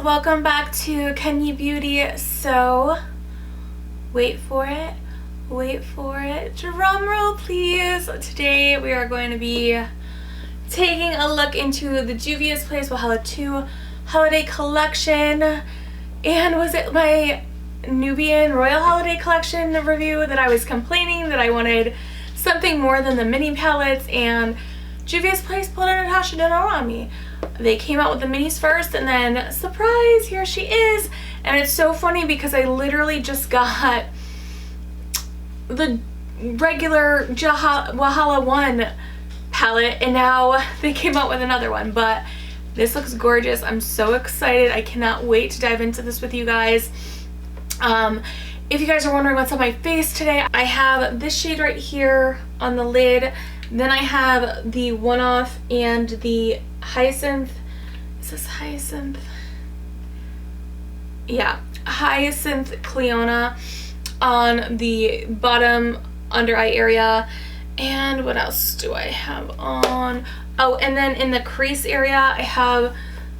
welcome back to Kendi Beauty. So, wait for it, drum roll please. Today we are going to be taking a look into the Juvia's Place Wahala 2 holiday collection. And was it my Nubian Royal Holiday Collection review that I was complaining that I wanted something more than the mini palettes, and Juvia's Place pulled a Natasha Denona on me. They came out with the minis first, and then surprise, here she is. And it's so funny because I literally just got the regular Wahala 1 palette, and now they came out with another one. But this looks gorgeous. I'm so excited. I cannot wait to dive into this with you guys. If you guys are wondering what's on my face today, I have this shade right here on the lid. Then I have the One Off and the Hyacinth. Is this Hyacinth? Yeah, Hyacinth Cleona on the bottom under eye area. And what else do I have on? Oh, and then in the crease area, I have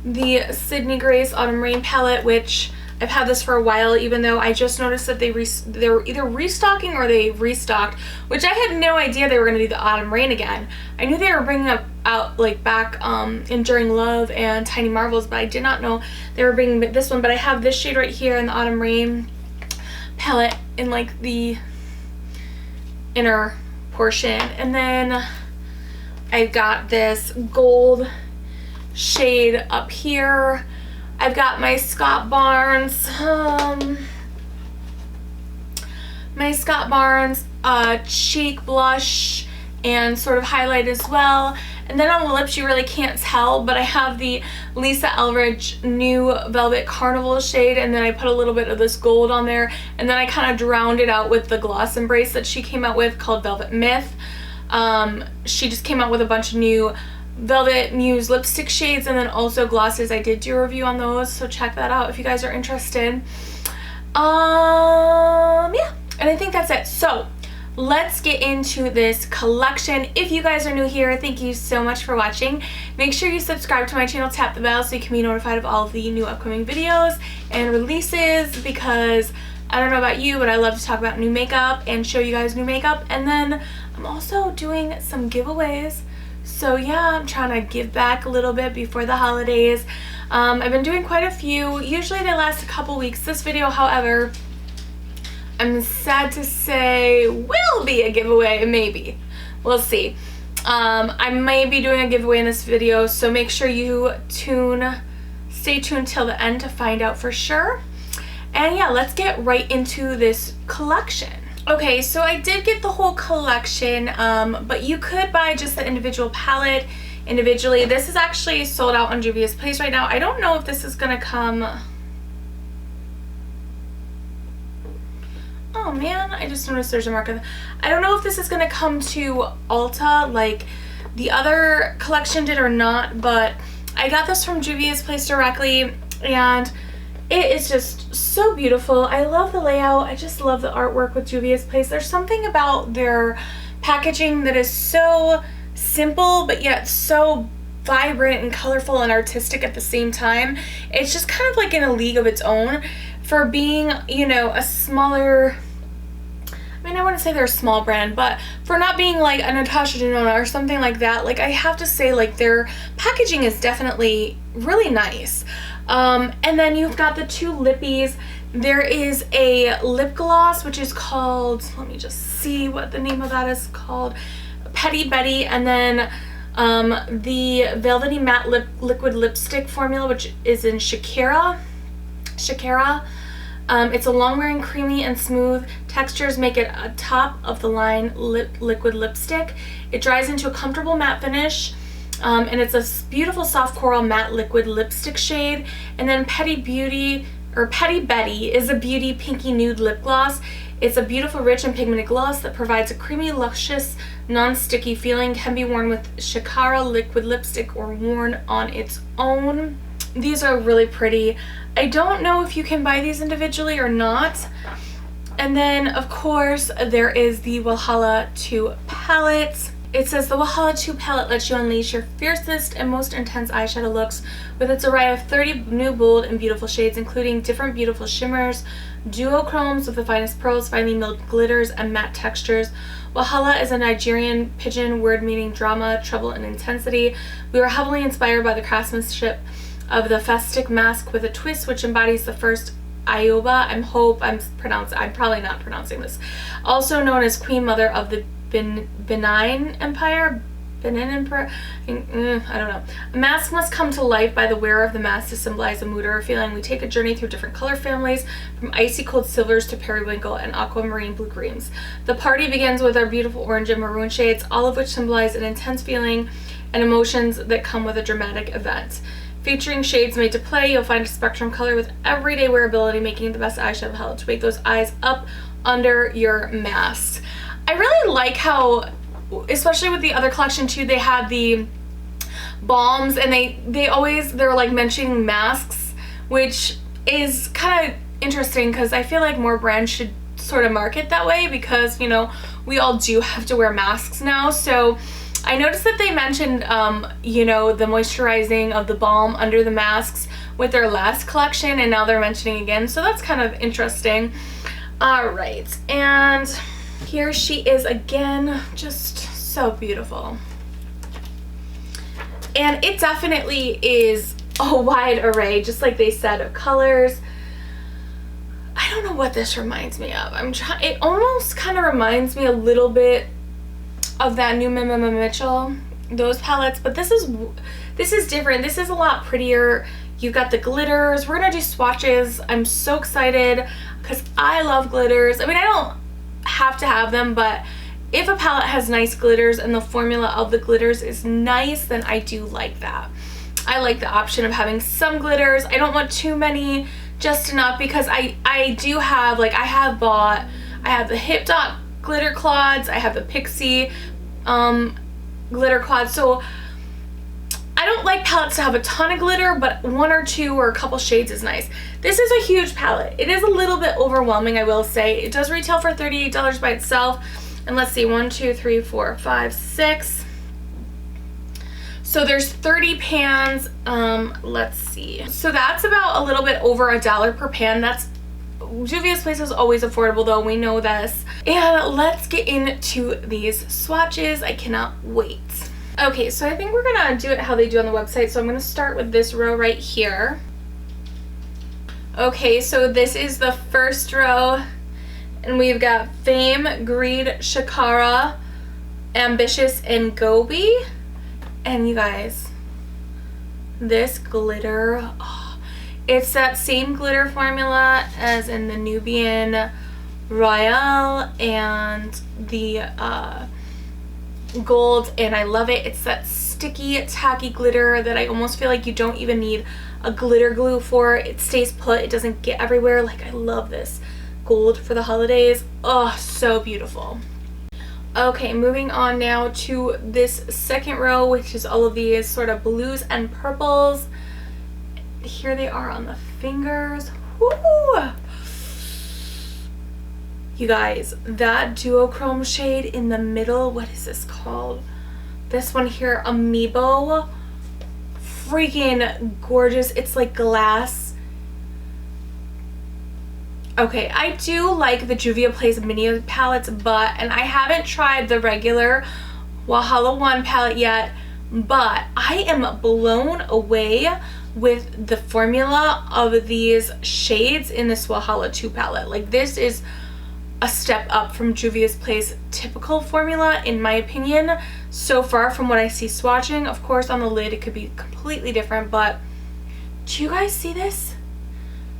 the Sydney Grace Autumn Rain palette, which I've had this for a while, even though I just noticed that they were either restocking or they restocked, which I had no idea they were going to do the Autumn Rain again. I knew they were bringing out like back Enduring Love and Tiny Marvels, but I did not know they were bringing this one. But I have this shade right here in the Autumn Rain palette in like the inner portion. And then I've got this gold shade up here. I've got my Scott Barnes cheek blush and sort of highlight as well. And then on the lips you really can't tell, but I have the Lisa Eldridge New Velvet Carnival shade, and then I put a little bit of this gold on there, and then I kind of drowned it out with the gloss embrace that she came out with called Velvet Myth. She just came out with a bunch of new Velvet Muse lipstick shades and then also glosses. I did do a review on those, so check that out if you guys are interested. Yeah, and I think that's it. So let's get into this collection. If you guys are new here, thank you so much for watching. Make sure you subscribe to my channel, tap the bell so you can be notified of all of the new upcoming videos and releases, because I don't know about you, but I love to talk about new makeup and show you guys new makeup. And then I'm also doing some giveaways. So yeah, I'm trying to give back a little bit before the holidays. I've been doing quite a few. Usually they last a couple weeks. This video, however, I'm sad to say will be a giveaway, maybe. We'll see. I may be doing a giveaway in this video, so make sure you stay tuned till the end to find out for sure. And yeah, let's get right into this collection. Okay, so I did get the whole collection, but you could buy just the individual palette individually. This is actually sold out on Juvia's Place right now. I don't know if this is gonna come. Oh man, I just noticed there's a marker. I don't know if this is gonna come to Ulta like the other collection did or not, but I got this from Juvia's Place directly, and it is just so beautiful. I love the layout. I just love the artwork with Juvia's Place. There's something about their packaging that is so simple, but yet so vibrant and colorful and artistic at the same time. It's just kind of like in a league of its own for being, you know, a smaller, I mean, I wouldn't say they're a small brand, but for not being like a Natasha Denona or something like that, like I have to say, like their packaging is definitely really nice. And then you've got the two lippies. There is a lip gloss which is called, let me just see what the name of that is called, Petty Betty, and then the Velvety Matte Liquid Lipstick formula, which is in Shakira. It's a long-wearing, creamy and smooth textures make it a top of the line liquid lipstick. It dries into a comfortable matte finish. And it's a beautiful soft coral matte liquid lipstick shade. And then Petty Betty is a beauty pinky nude lip gloss. It's a beautiful, rich and pigmented gloss that provides a creamy, luscious, non-sticky feeling. Can be worn with Shakira liquid lipstick or worn on its own. These are really pretty. I don't know if you can buy these individually or not. And then, of course, there is the Wahala 2 palette. It says the Wahala 2 palette lets you unleash your fiercest and most intense eyeshadow looks with its array of 30 new bold and beautiful shades, including different beautiful shimmers, duochromes with the finest pearls, finely milled glitters, and matte textures. Wahala is a Nigerian pidgin word meaning drama, trouble, and intensity. We were heavily inspired by the craftsmanship of the festic mask with a twist which embodies the first Ioba. I'm probably not pronouncing this. Also known as Queen Mother of the Benin Empire. I don't know. A mask must come to life by the wearer of the mask to symbolize a mood or a feeling. We take a journey through different color families, from icy cold silvers to periwinkle and aquamarine blue greens. The party begins with our beautiful orange and maroon shades, all of which symbolize an intense feeling and emotions that come with a dramatic event. Featuring shades made to play, you'll find a spectrum color with everyday wearability, making it the best eyeshadow palette to wake those eyes up under your mask. I really like how, especially with the other collection too, they have the balms, and they're like mentioning masks, which is kind of interesting because I feel like more brands should sort of market that way, because, you know, we all do have to wear masks now. So I noticed that they mentioned, you know, the moisturizing of the balm under the masks with their last collection, and now they're mentioning again. So that's kind of interesting. All right, and here she is again, just so beautiful. And it definitely is a wide array, just like they said, of colors. I don't know what this reminds me of. It almost kind of reminds me a little bit of that new Mima Mitchell, those palettes, but this is different. This is a lot prettier. You've got the glitters. We're gonna do swatches. I'm so excited because I love glitters. I mean, I don't have to have them, but if a palette has nice glitters and the formula of the glitters is nice, then I do like that. I like the option of having some glitters. I don't want too many, just enough, because I do have, like, I have the Hip Dot glitter clods, I have the Pixie glitter quads, so I don't like palettes to have a ton of glitter, but one or two or a couple shades is nice. This is a huge palette. It is a little bit overwhelming, I will say. It does retail for $38 by itself. And let's see, 1, 2, 3, 4, 5, 6. So there's 30 pans. Let's see. So that's about a little bit over $1 per pan. Juvia's place is always affordable though, we know this. And let's get into these swatches. I cannot wait. Okay, so I think we're gonna do it how they do on the website. So I'm gonna start with this row right here. Okay, so this is the first row, and we've got Fame, Greed, Shakara, Ambitious, and Gobi. And you guys, this glitter, it's that same glitter formula as in the Nubian Royale and the gold, and I love it. It's that sticky, tacky glitter that I almost feel like you don't even need a glitter glue for. It stays put, it doesn't get everywhere. Like, I love this gold for the holidays. Oh, so beautiful. Okay, moving on now to this second row, which is all of these sort of blues and purples. Here they are on the fingers. Woo! You guys, that duochrome shade in the middle, what is this called? This one here, Amiibo. Freaking gorgeous. It's like glass. Okay, I do like the Juvia Plays mini palettes, and I haven't tried the regular Wahala 1 palette yet, but I am blown away with the formula of these shades in this Wahala 2 palette. Like, this is a step up from Juvia's Place typical formula, in my opinion, so far from what I see swatching. Of course, on the lid it could be completely different, but do you guys see this?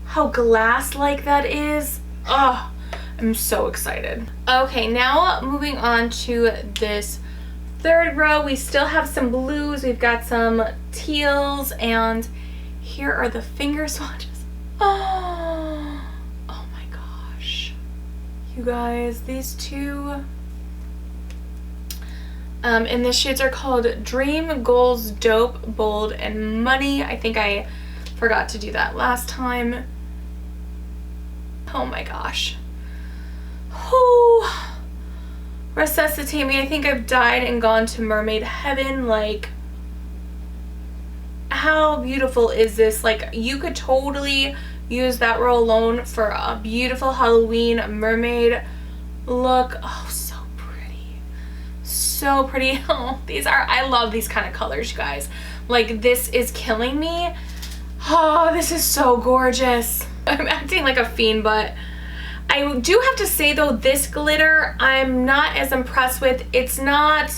How glass-like that is. Oh, I'm so excited. Okay, now moving on to this third row. We still have some blues, we've got some teals, and here are the finger swatches. Oh my gosh. You guys, these two, and the shades are called Dream, Goals, Dope, Bold, and Money. I think I forgot to do that last time. Oh my gosh. We're resuscitate me. I think I've died and gone to mermaid heaven. Like, how beautiful is this? Like, you could totally use that row alone for a beautiful Halloween mermaid look. Oh, so pretty. So pretty. Oh, I love these kind of colors, you guys. Like, this is killing me. Oh, this is so gorgeous. I'm acting like a fiend, but I do have to say though, this glitter I'm not as impressed with. It's not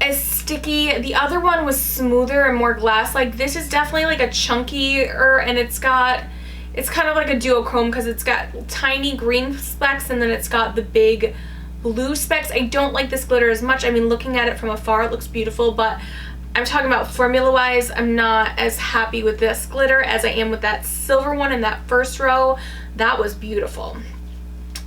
as sticky. The other one was smoother and more glass. Like, this is definitely like a chunkier, and it's kind of like a duochrome because it's got tiny green specks and then it's got the big blue specks. I don't like this glitter as much. I mean, looking at it from afar, it looks beautiful, but I'm talking about formula wise, I'm not as happy with this glitter as I am with that silver one in that first row. That was beautiful.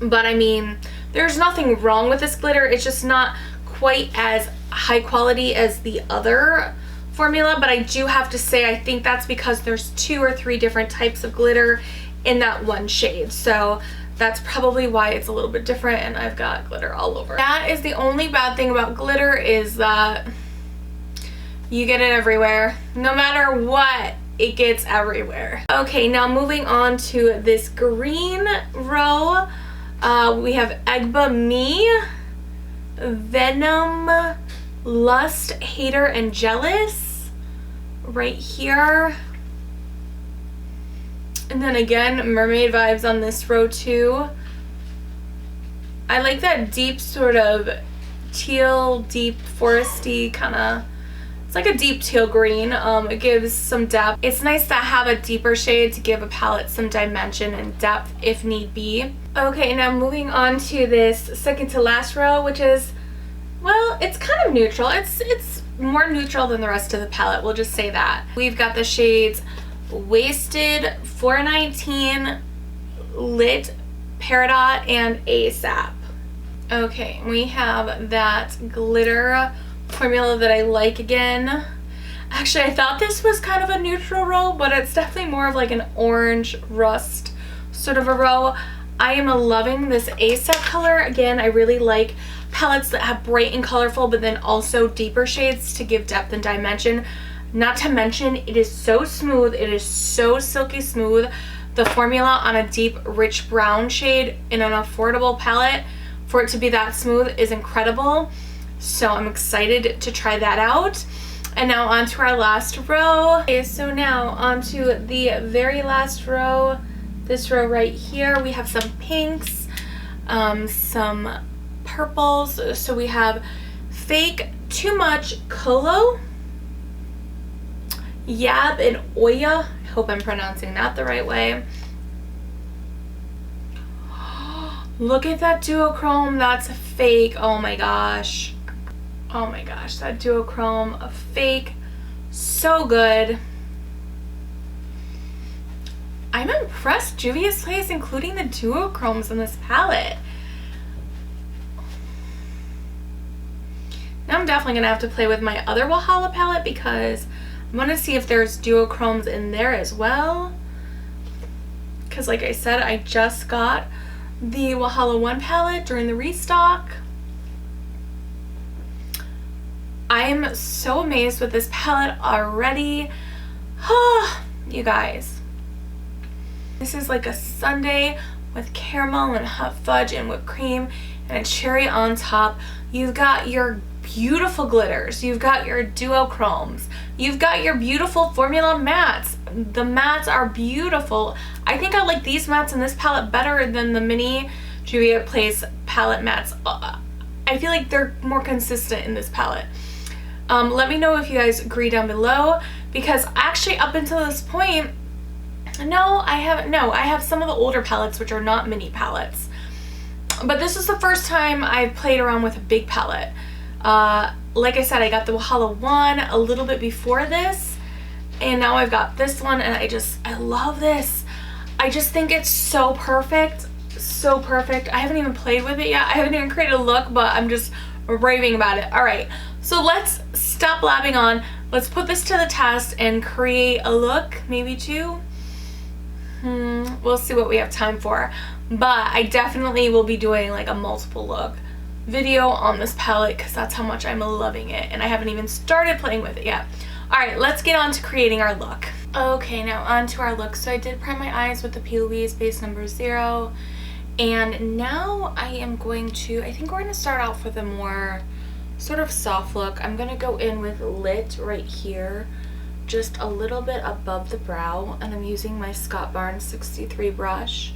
But I mean, there's nothing wrong with this glitter. It's just not quite as high quality as the other formula. But I do have to say, I think that's because there's 2 or 3 different types of glitter in that one shade. So that's probably why it's a little bit different and I've got glitter all over. That is the only bad thing about glitter, is that you get it everywhere. No matter what, it gets everywhere. Okay, now moving on to this green row. We have Egba Me, Venom, Lust, Hater, and Jealous right here. And then again, mermaid vibes on this row too. I like that deep sort of teal, deep foresty kind of. It's like a deep teal green. It gives some depth. It's nice to have a deeper shade to give a palette some dimension and depth if need be. Okay, now moving on to this second to last row, which is, well, it's kind of neutral. It's more neutral than the rest of the palette, we'll just say that. We've got the shades Wasted, 419, Lit, Peridot, and ASAP. Okay, we have that glitter formula that I like again. Actually, I thought this was kind of a neutral row, but it's definitely more of like an orange rust sort of a row. I am loving this ASAP color. Again, I really like palettes that have bright and colorful, but then also deeper shades to give depth and dimension. Not to mention, it is so smooth. It is so silky smooth. The formula on a deep, rich brown shade in an affordable palette, for it to be that smooth, is incredible. So I'm excited to try that out. And now on to our last row. Okay, so now on to the very last row. This row right here, we have some pinks, some purples. So we have Fake, Too Much, Colo, Yab, and Oya. I hope I'm pronouncing that the right way. Look at that duochrome. That's Fake. Oh my gosh. Oh my gosh, that duochrome of Fake, so good. I'm impressed Juvia's Play is including the duochromes in this palette. Now I'm definitely gonna have to play with my other Wahala palette because I want to see if there's duochromes in there as well. Because like I said, I just got the Wahala 1 palette during the restock. I am so amazed with this palette already. You guys. This is like a sundae with caramel and hot fudge and whipped cream and a cherry on top. You've got your beautiful glitters. You've got your duochromes. You've got your beautiful formula mattes. The mattes are beautiful. I think I like these mattes in this palette better than the mini Juvia Place palette mattes. I feel like they're more consistent in this palette. Let me know if you guys agree down below, because actually up until this point, I have some of the older palettes which are not mini palettes, but this is the first time I've played around with a big palette. Like I said, I got the Wahala 1 a little bit before this, and now I've got this one, and I love this. I just think it's so perfect, so perfect. I haven't even played with it yet. I haven't even created a look, but I'm just raving about it. All right, so let's stop blabbing on. Let's put this to the test and create a look, maybe 2. We'll see what we have time for, but I definitely will be doing like a multiple look video on this palette because that's how much I'm loving it, and I haven't even started playing with it yet. Alright, let's get on to creating our look. Okay, now on to our look. So I did prime my eyes with the P. Louise base number 0, and now I am going to, I think we're going to start out with a more sort of soft look. I'm going to go in with Lit right here, just a little bit above the brow, and I'm using my Scott Barnes 63 brush.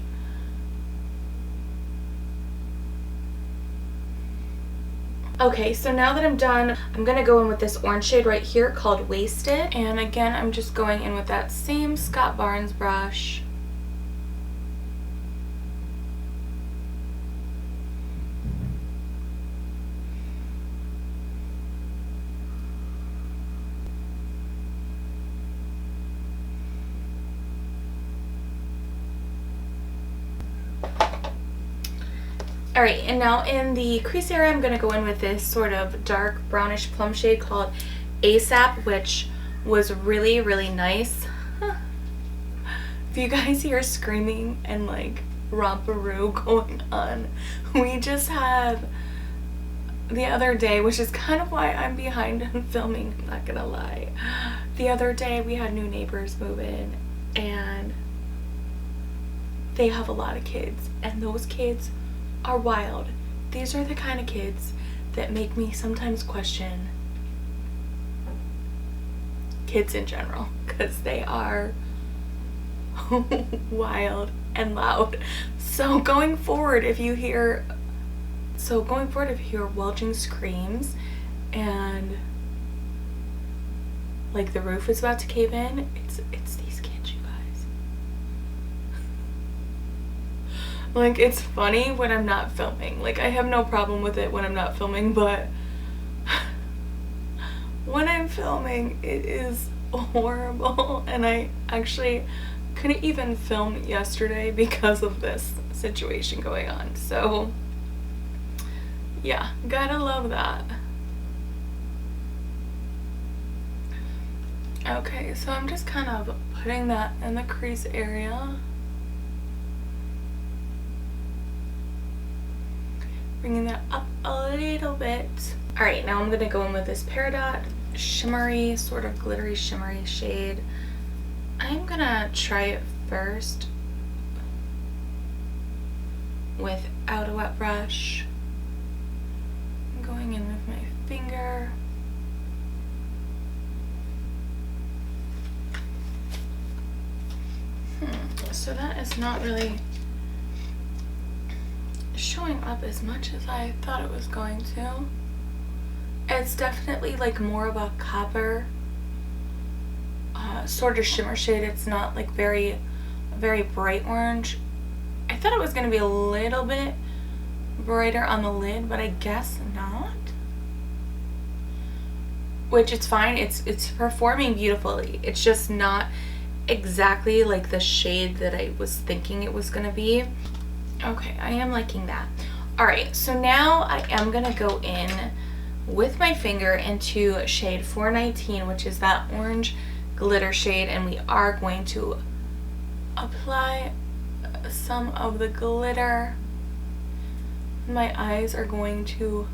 Okay, so now that I'm done, I'm going to go in with this orange shade right here called Wasted. And again, I'm just going in with that same Scott Barnes brush. Alright, and now in the crease area, I'm going to go in with this sort of dark brownish plum shade called ASAP, which was really, really nice. If you guys hear screaming and like romperoo going on, we just had the other day, which is kind of why I'm behind on filming, I'm not going to lie. The other day we had new neighbors move in, and they have a lot of kids, and those kids are wild. These are the kind of kids that make me sometimes question kids in general, because they are wild and loud. So going forward, if you hear welching screams and like the roof is about to cave in, it's these kids, you guys. Like, it's funny when I'm not filming. Like, I have no problem with it when I'm not filming, but when I'm filming, it is horrible. And I actually couldn't even film yesterday because of this situation going on. So, yeah, gotta love that. Okay, so I'm just kind of putting that in the crease area. Bringing that up a little bit. Alright, now I'm going to go in with this Peridot shimmery, sort of glittery shimmery shade. I'm going to try it first without a wet brush. I'm going in with my finger. So that is not really showing up as much as I thought it was going to. It's definitely like more of a copper sort of shimmer shade. It's not like very bright orange. I thought it was going to be a little bit brighter on the lid, but I guess not. Which it's fine. It's performing beautifully. It's just not exactly like the shade that I was thinking it was going to be. Okay, I am liking that. Alright, so now I am going to go in with my finger into shade 419, which is that orange glitter shade, and we are going to apply some of the glitter. My eyes are going to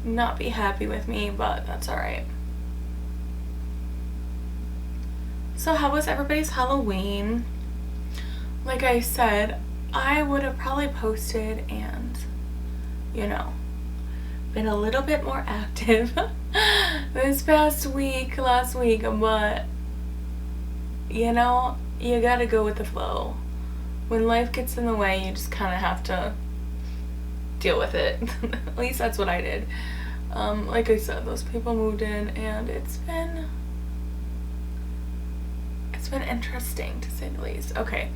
not be happy with me, but that's alright. So how was everybody's Halloween? Like I said, I would have probably posted and, you know, been a little bit more active this past week, last week, but, you know, you gotta go with the flow. When life gets in the way, you just kind of have to deal with it. At least that's what I did. Like I said, those people moved in, and it's been interesting, to say the least. Okay,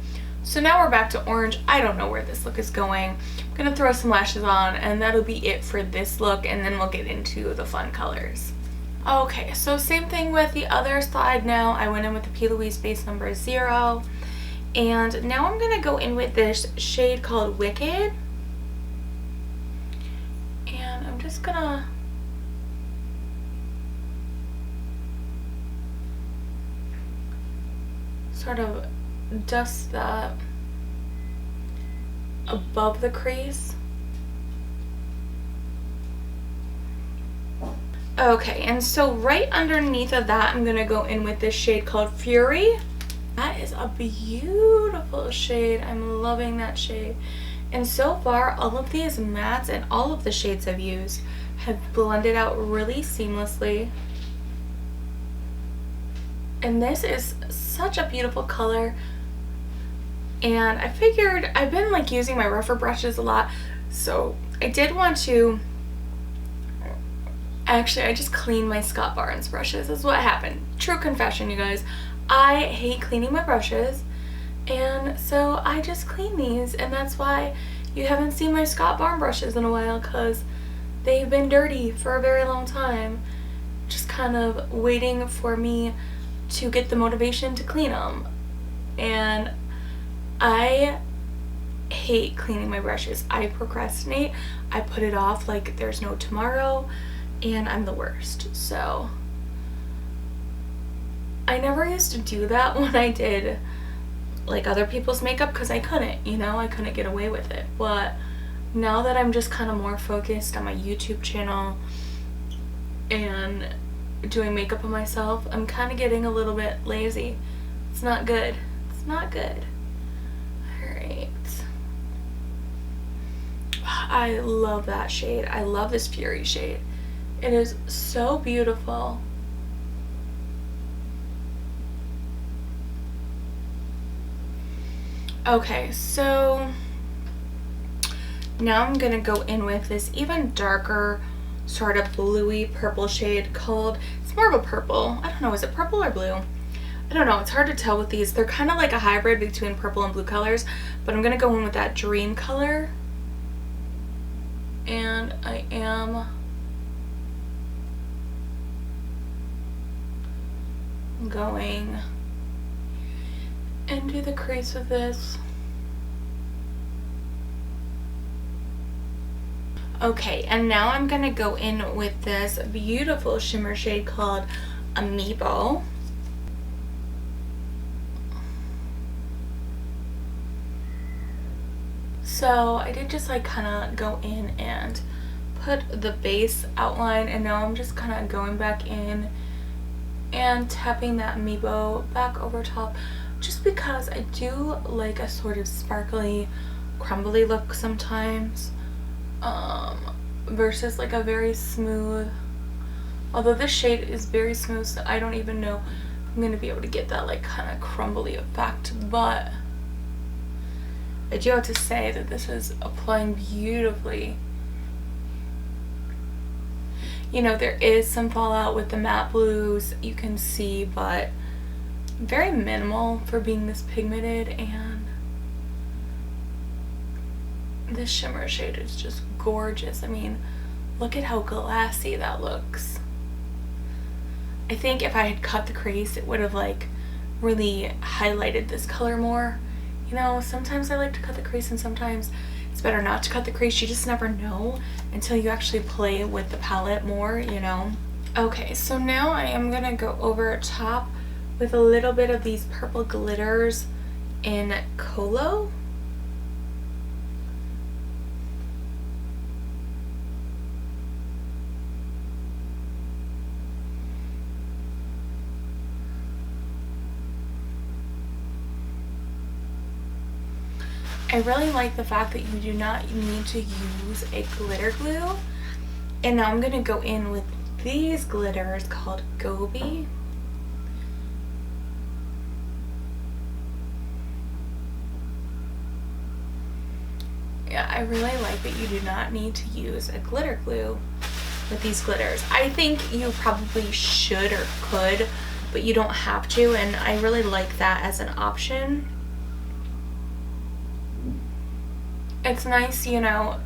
so now we're back to orange. I don't know where this look is going. I'm gonna throw some lashes on, and that'll be it for this look, and then we'll get into the fun colors. Okay, so same thing with the other side. Now I went in with the P. Louise base number 0, and now I'm gonna go in with this shade called Wicked, and I'm just gonna sort of dust that above the crease. Okay, and so right underneath of that, I'm gonna go in with this shade called Fury. That is a beautiful shade. I'm loving that shade. And so far, all of these mattes and all of the shades I've used have blended out really seamlessly. And this is such a beautiful color. And I figured, I've been like using my rougher brushes a lot, so I did want to, actually I just cleaned my Scott Barnes brushes. That's what happened. True confession, you guys. I hate cleaning my brushes, and so I just clean these, and that's why you haven't seen my Scott Barnes brushes in a while, because they've been dirty for a very long time, just kind of waiting for me to get the motivation to clean them. And I hate cleaning my brushes. I procrastinate. I put it off like there's no tomorrow, and I'm the worst. So I never used to do that when I did like other people's makeup, because I couldn't, you know, I couldn't get away with it. But now that I'm just kind of more focused on my YouTube channel and doing makeup on myself, I'm kind of getting a little bit lazy. It's not good. It's not good. Alright. I love that shade. I love this Fury shade. It is so beautiful. Okay, so now I'm gonna go in with this even darker sort of bluey purple shade called, it's more of a purple. I don't know, is it purple or blue? I don't know, it's hard to tell with these. They're kind of like a hybrid between purple and blue colors, but I'm gonna go in with that dream color. And I am going into the crease with this. Okay, and now I'm gonna go in with this beautiful shimmer shade called Amiibo. So I did just like kind of go in and put the base outline, and now I'm just kind of going back in and tapping that Amiibo back over top, just because I do like a sort of sparkly, crumbly look sometimes, versus like a very smooth, although this shade is very smooth, so I don't even know if I'm going to be able to get that like kind of crumbly effect, but I do have to say that this is applying beautifully. You know, there is some fallout with the matte blues, you can see, but very minimal for being this pigmented, and this shimmer shade is just gorgeous. I mean, look at how glassy that looks. I think if I had cut the crease, it would have like really highlighted this color more. You know, sometimes I like to cut the crease and sometimes it's better not to cut the crease. You just never know until you actually play with the palette more, you know. Okay, so now I am gonna go over top with a little bit of these purple glitters in Colo. I really like the fact that you do not need to use a glitter glue. And now I'm going to go in with these glitters called Gobi. Yeah, I really like that you do not need to use a glitter glue with these glitters. I think you probably should or could, but you don't have to, and I really like that as an option. It's nice, you know,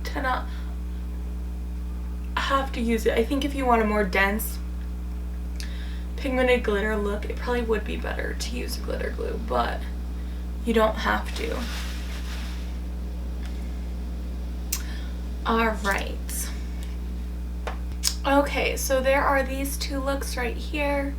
to not have to use it. I think if you want a more dense pigmented glitter look, it probably would be better to use a glitter glue, but you don't have to. Alright. Okay, so there are these two looks right here.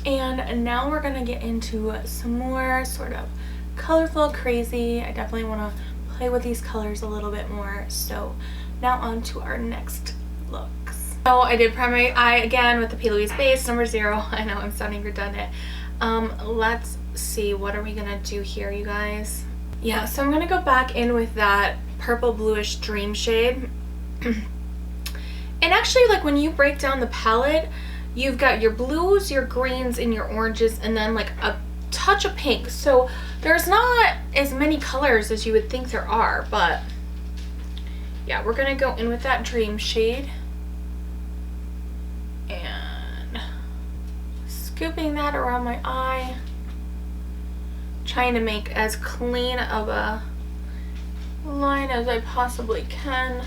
And now we're gonna get into some more sort of colorful crazy. I definitely want to play with these colors a little bit more. So now on to our next looks. So I did prime my eye again with the P. Louise base number 0. I know I'm sounding redundant. Let's see, what are we gonna do here, you guys? Yeah, so I'm gonna go back in with that purple bluish dream shade. And actually, like, when you break down the palette, you've got your blues, your greens, and your oranges, and then like a touch of pink. So there's not as many colors as you would think there are, but yeah, we're gonna go in with that dream shade and scooping that around my eye, trying to make as clean of a line as I possibly can.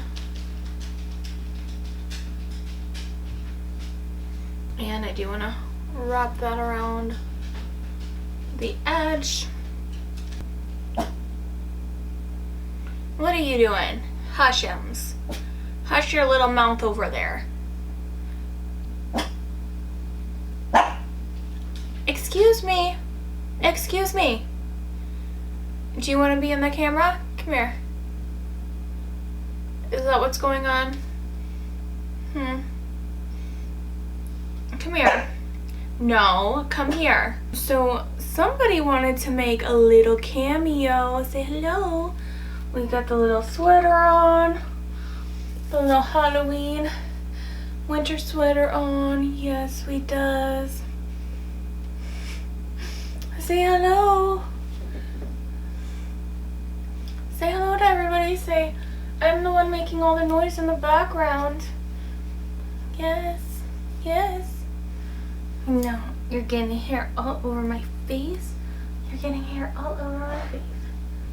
And I do want to wrap that around the edge. What are you doing? Hush'ems. Hush your little mouth over there. Excuse me. Excuse me. Do you want to be in the camera? Come here. Is that what's going on? Come here. No, come here. So somebody wanted to make a little cameo. Say hello. We got the little sweater on. The little Halloween winter sweater on. Yes, we does. Say hello. Say hello to everybody. Say, I'm the one making all the noise in the background. Yes. Yes. No, you're getting hair all over my face. You're getting hair all over my face.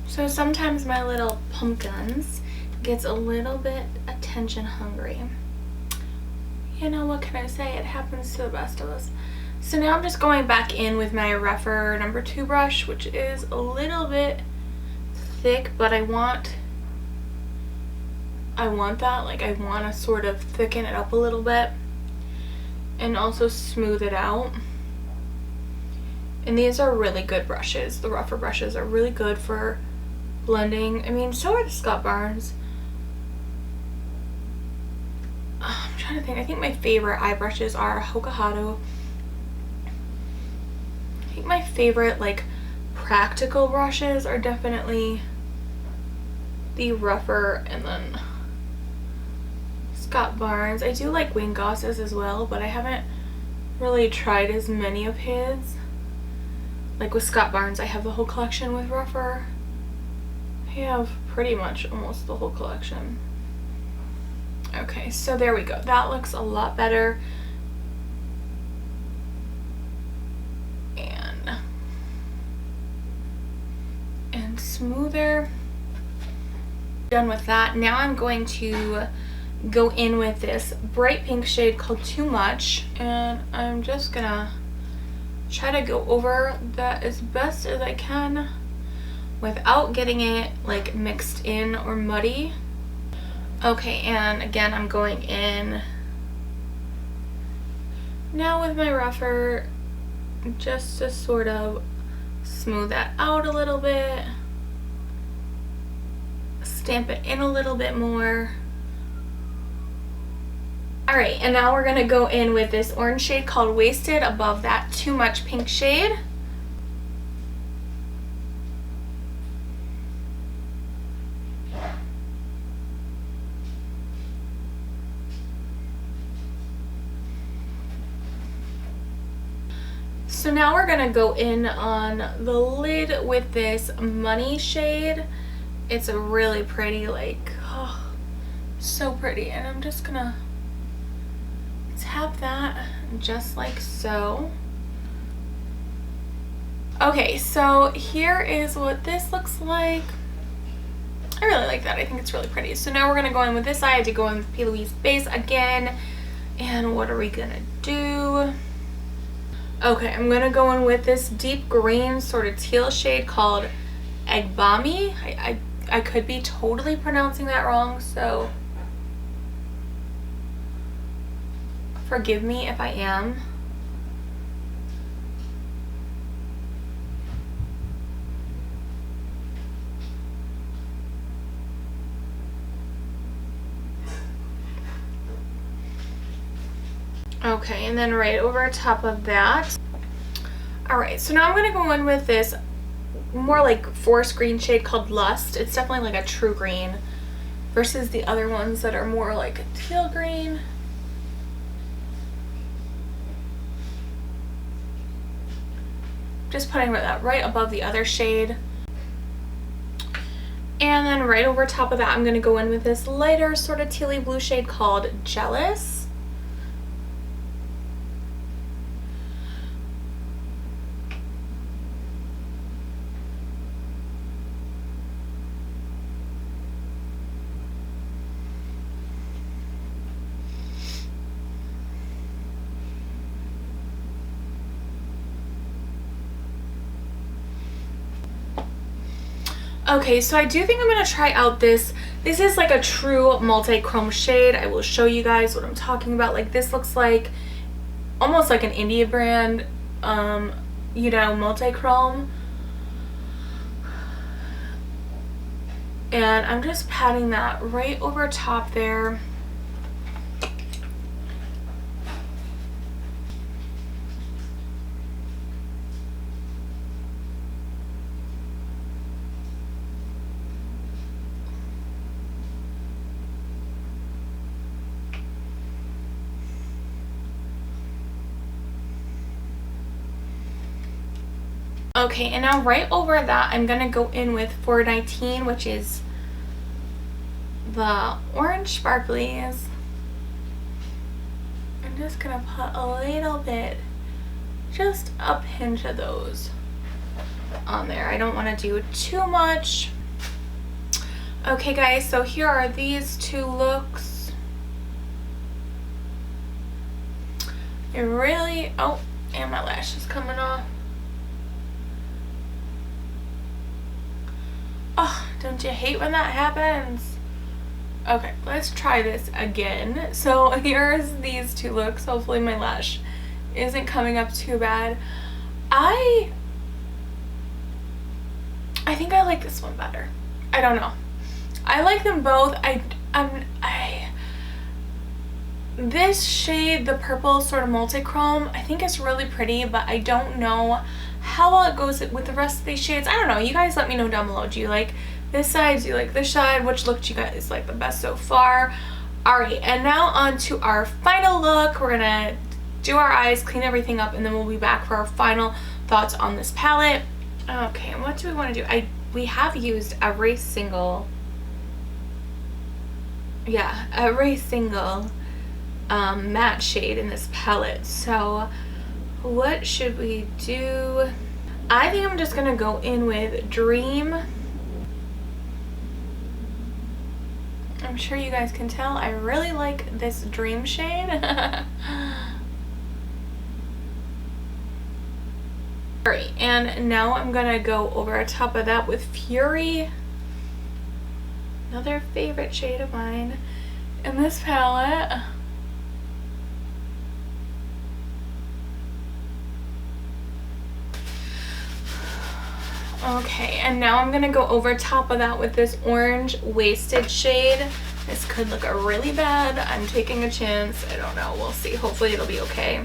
So sometimes my little pumpkins gets a little bit attention hungry. You know, what can I say? It happens to the best of us. So now I'm just going back in with my Rephr number 2 brush, which is a little bit thick, but I want that, like, I want to sort of thicken it up a little bit and also smooth it out. And these are really good brushes. The Rephr brushes are really good for blending. I mean, so are the Scott Barnes. I'm trying to think. I think my favorite eye brushes are Hocus. I think my favorite, like, practical brushes are definitely the Rephr and then Scott Barnes. I do like Wayne Goss's as well, but I haven't really tried as many of his. Like with Scott Barnes, I have the whole collection. With Rephr, I have pretty much almost the whole collection. Okay, so there we go. That looks a lot better. And smoother. Done with that. Now I'm going to go in with this bright pink shade called Too Much, and I'm just gonna try to go over that as best as I can without getting it like mixed in or muddy. Okay, and again I'm going in now with my Rephr just to sort of smooth that out a little bit, stamp it in a little bit more. Alright, and now we're going to go in with this orange shade called Wasted above that Too Much pink shade. So now we're going to go in on the lid with this Money shade. It's a really pretty, like, oh, so pretty. And I'm just going to tap that just like so. Okay, so here is what this looks like. I really like that. I think it's really pretty. So now we're going to go in with this eye. I had to go in with P. Louise base again. And what are we going to do? Okay, I'm going to go in with this deep green sort of teal shade called Egg Balmy. I could be totally pronouncing that wrong, so forgive me if I am. Okay, and then right over top of that. Alright, so now I'm going to go in with this more like forest green shade called Lust. It's definitely like a true green versus the other ones that are more like a teal green. Just putting that right above the other shade. And then right over top of that, I'm going to go in with this lighter sort of tealy blue shade called Jealous. Okay, so I do think I'm going to try out this. This is like a true multi-chrome shade. I will show you guys what I'm talking about. Like this looks like almost like an India brand, you know, multi-chrome. And I'm just patting that right over top there. Okay, and now right over that, I'm going to go in with 419, which is the orange sparklies. I'm just going to put a little bit, just a pinch of those on there. I don't want to do too much. Okay guys, so here are these two looks. It really, oh, and my lash is coming off. Oh, don't you hate when that happens? Okay, let's try this again. So here's these two looks. Hopefully my lash isn't coming up too bad. I think I like this one better. I don't know. I like them both. This shade, the purple sort of multi-chrome, I think it's really pretty, but I don't know how well it goes with the rest of these shades. I don't know. You guys let me know down below. Do you like this side? Do you like this side? Which look do you guys like the best so far? Alright, and now on to our final look. We're gonna do our eyes, clean everything up, and then we'll be back for our final thoughts on this palette. Okay, and what do we want to do? We have used every single matte shade in this palette. So what should we do? I think I'm just gonna go in with Dream. I'm sure you guys can tell I really like this Dream shade. Alright, and now I'm gonna go over top of that with Fury. Another favorite shade of mine in this palette. Okay, and now I'm gonna go over top of that with this orange wasted shade. This could look really bad. I'm taking a chance. I don't know. We'll see. Hopefully it'll be okay.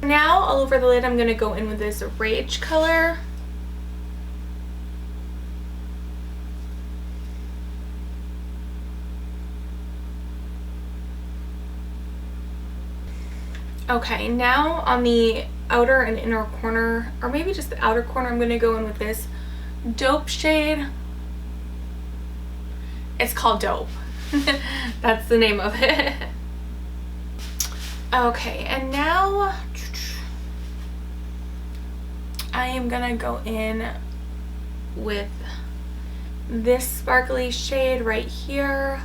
Now all over the lid, I'm gonna go in with this Rage color. Okay, now on the outer and inner corner, or maybe just the outer corner, I'm going to go in with this Dope shade. It's called Dope. That's the name of it. Okay, and now I am going to go in with this sparkly shade right here.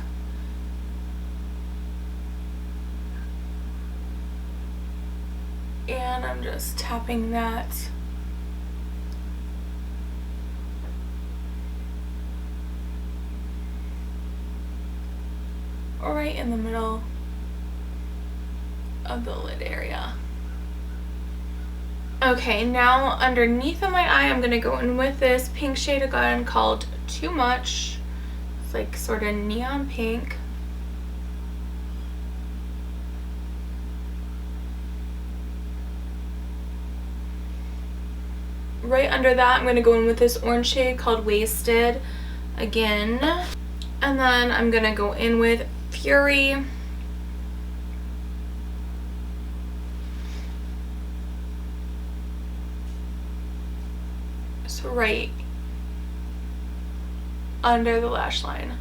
And I'm just tapping that right in the middle of the lid area. Okay, now underneath of my eye, I'm going to go in with this pink shade again called too much. It's like sort of neon pink. Right under that, I'm going to go in with this orange shade called Wasted again. And then I'm going to go in with Fury. So right under the lash line.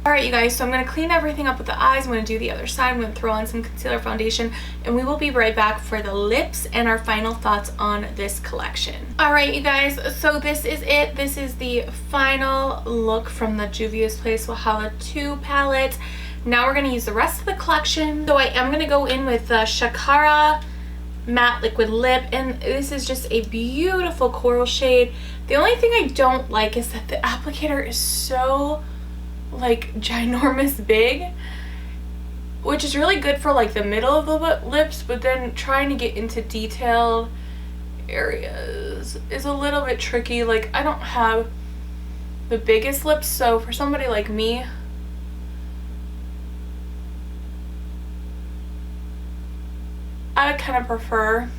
Alright you guys, so I'm going to clean everything up with the eyes. I'm going to do the other side. I'm going to throw on some concealer foundation, and we will be right back for the lips and our final thoughts on this collection. Alright you guys, so this is it. This is the final look from the Juvia's Place Wahala 2 palette. Now we're going to use the rest of the collection. So I am going to go in with the Shakara Matte Liquid Lip, and this is just a beautiful coral shade. The only thing I don't like is that the applicator is so like ginormous big, which is really good for like the middle of the lips, but then trying to get into detailed areas is a little bit tricky. Like, I don't have the biggest lips, so for somebody like me, I kind of prefer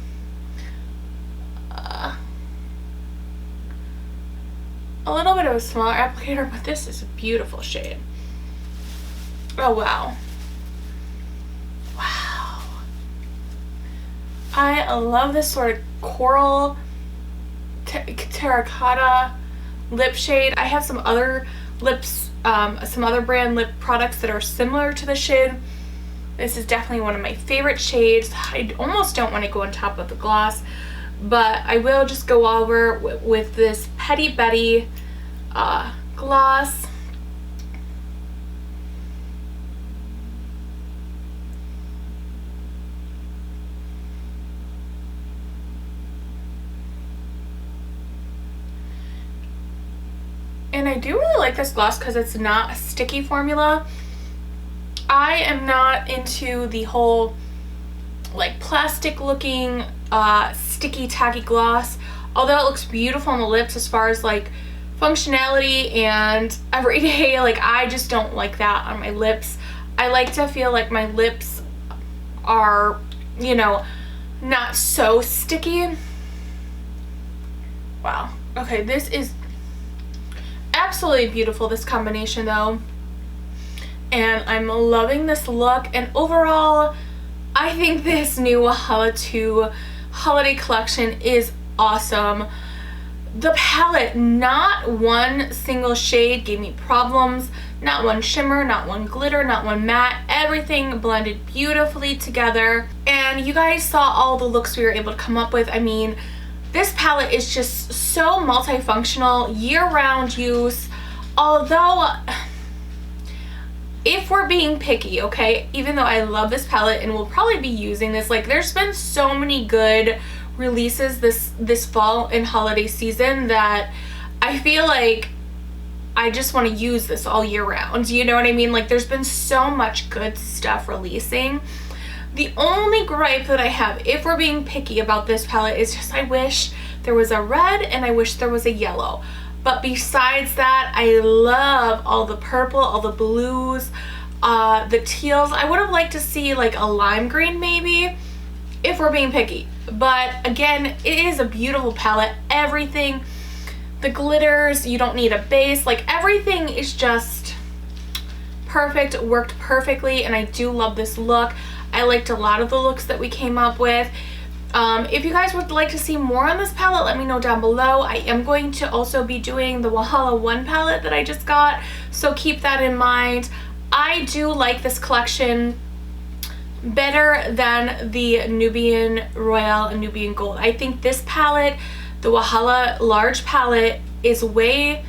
a little bit of a smaller applicator, but this is a beautiful shade. Oh wow. Wow. I love this sort of coral terracotta lip shade. I have some other lips, some other brand lip products that are similar to the shade. This is definitely one of my favorite shades. I almost don't want to go on top of the gloss, but I will just go over with this Petty Betty gloss. And I do really like this gloss because it's not a sticky formula. I am not into the whole like plastic looking sticky tacky gloss, although it looks beautiful on the lips as far as like functionality and everyday. Like, I just don't like that on my lips. I like to feel like my lips are, you know, not so sticky. Wow. Okay, this is absolutely beautiful, this combination though. And I'm loving this look, and overall I think this new Wahala 2 holiday collection is awesome. The palette, not one single shade gave me problems, not one shimmer, not one glitter, not one matte. Everything blended beautifully together, and you guys saw all the looks we were able to come up with. I mean, this palette is just so multifunctional, year-round use. Although, if we're being picky, okay, even though I love this palette and will probably be using this, like, there's been so many good releases this fall and holiday season that I feel like I just want to use this all year round, you know what I mean? Like, there's been so much good stuff releasing. The only gripe that I have, if we're being picky about this palette, is just I wish there was a red and I wish there was a yellow. But besides that, I love all the purple, all the blues, the teals. I would have liked to see like a lime green maybe, if we're being picky. But again, it is a beautiful palette. Everything, the glitters, you don't need a base. Like, everything is just perfect, worked perfectly, and I do love this look. I liked a lot of the looks that we came up with. If you guys would like to see more on this palette, let me know down below. I am going to also be doing the Wahala 1 palette that I just got, so keep that in mind. I do like this collection better than the Nubian Royale and Nubian Gold. I think this palette, the Wahala large palette, is way,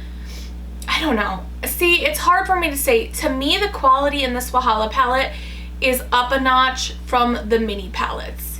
I don't know. See, it's hard for me to say. To me, the quality in this Wahala palette is up a notch from the mini palettes.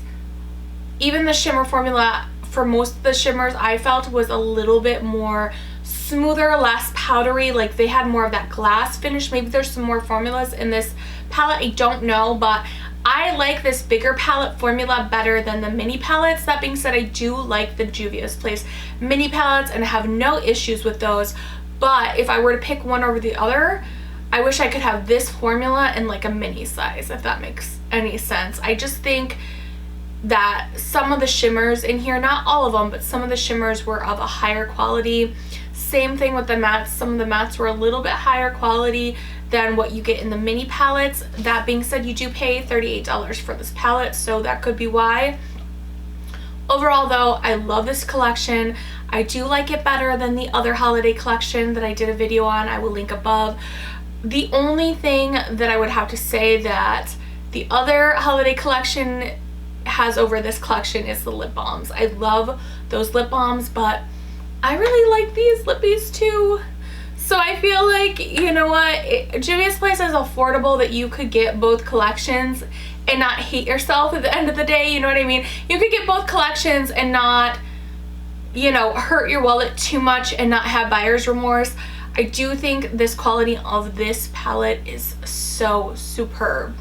Even the shimmer formula, for most of the shimmers, I felt was a little bit more smoother, less powdery. Like, they had more of that glass finish. Maybe there's some more formulas in this palette, I don't know, but I like this bigger palette formula better than the mini palettes. That being said, I do like the Juvia's Place mini palettes and have no issues with those. But if I were to pick one over the other, I wish I could have this formula in like a mini size, if that makes any sense. I just think that some of the shimmers in here, not all of them, but some of the shimmers were of a higher quality. Same thing with the mattes. Some of the mattes were a little bit higher quality than what you get in the mini palettes. That being said, you do pay $38 for this palette, so that could be why. Overall though, I love this collection. I do like it better than the other holiday collection that I did a video on. I will link above. The only thing that I would have to say that the other holiday collection has over this collection is the lip balms. I love those lip balms, but I really like these lippies too. So I feel like, you know what, Juvia's Place is affordable that you could get both collections and not hate yourself at the end of the day, you know what I mean? You could get both collections and not, you know, hurt your wallet too much and not have buyer's remorse. I do think this quality of this palette is so superb.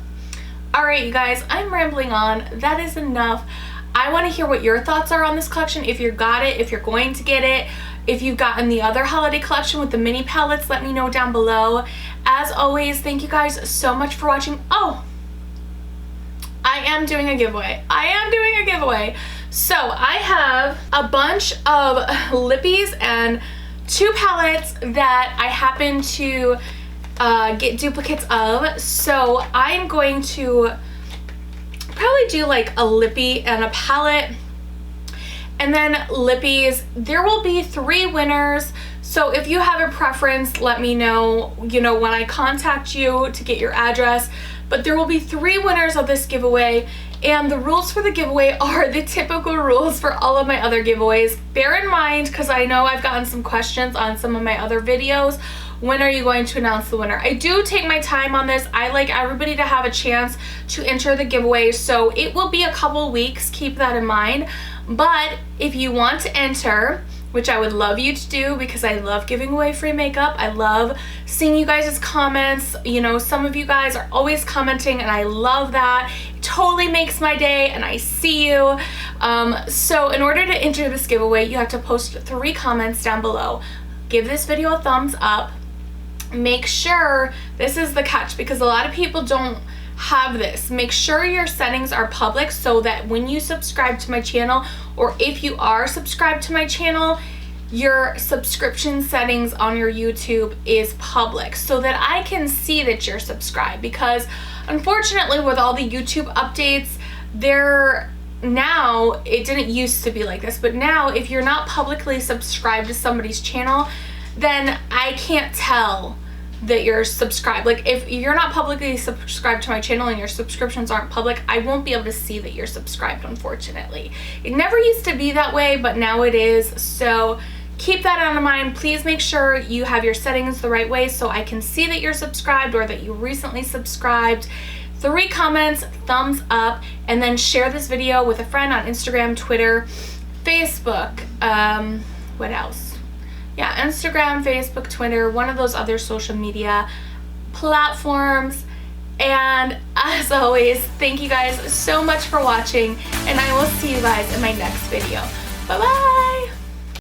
Alright you guys, I'm rambling on. That is enough. I want to hear what your thoughts are on this collection. If you got it, if you're going to get it, if you've gotten the other holiday collection with the mini palettes, let me know down below. As always, thank you guys so much for watching. Oh, I am doing a giveaway. So I have a bunch of lippies and 2 palettes that I happen to get duplicates of. So I'm going to probably do like a lippy and a palette, and then lippies. There will be 3 winners, so if you have a preference, let me know, you know, when I contact you to get your address. But there will be 3 winners of this giveaway, and the rules for the giveaway are the typical rules for all of my other giveaways. Bear in mind, because I know I've gotten some questions on some of my other videos, when are you going to announce the winner? I do take my time on this. I like everybody to have a chance to enter the giveaway, so it will be a couple weeks, keep that in mind. But if you want to enter, which I would love you to do because I love giving away free makeup, I love seeing you guys' comments. You know, some of you guys are always commenting and I love that. It totally makes my day and I see you. So in order to enter this giveaway, you have to post 3 comments down below. Give this video a thumbs up. Make sure, this is the catch because a lot of people don't have this. Make sure your settings are public so that when you subscribe to my channel, or if you are subscribed to my channel, your subscription settings on your YouTube is public so that I can see that you're subscribed. Because unfortunately with all the YouTube updates, now, it didn't used to be like this, but now if you're not publicly subscribed to somebody's channel, then I can't tell that you're subscribed. Like if you're not publicly subscribed to my channel and your subscriptions aren't public, I won't be able to see that you're subscribed, unfortunately. It never used to be that way, but now it is. So keep that in mind. Please make sure you have your settings the right way so I can see that you're subscribed or that you recently subscribed. 3 comments, thumbs up, and then share this video with a friend on Instagram, Twitter, Facebook, what else? Yeah, Instagram, Facebook, Twitter, one of those other social media platforms. And as always, thank you guys so much for watching, and I will see you guys in my next video. Bye-bye!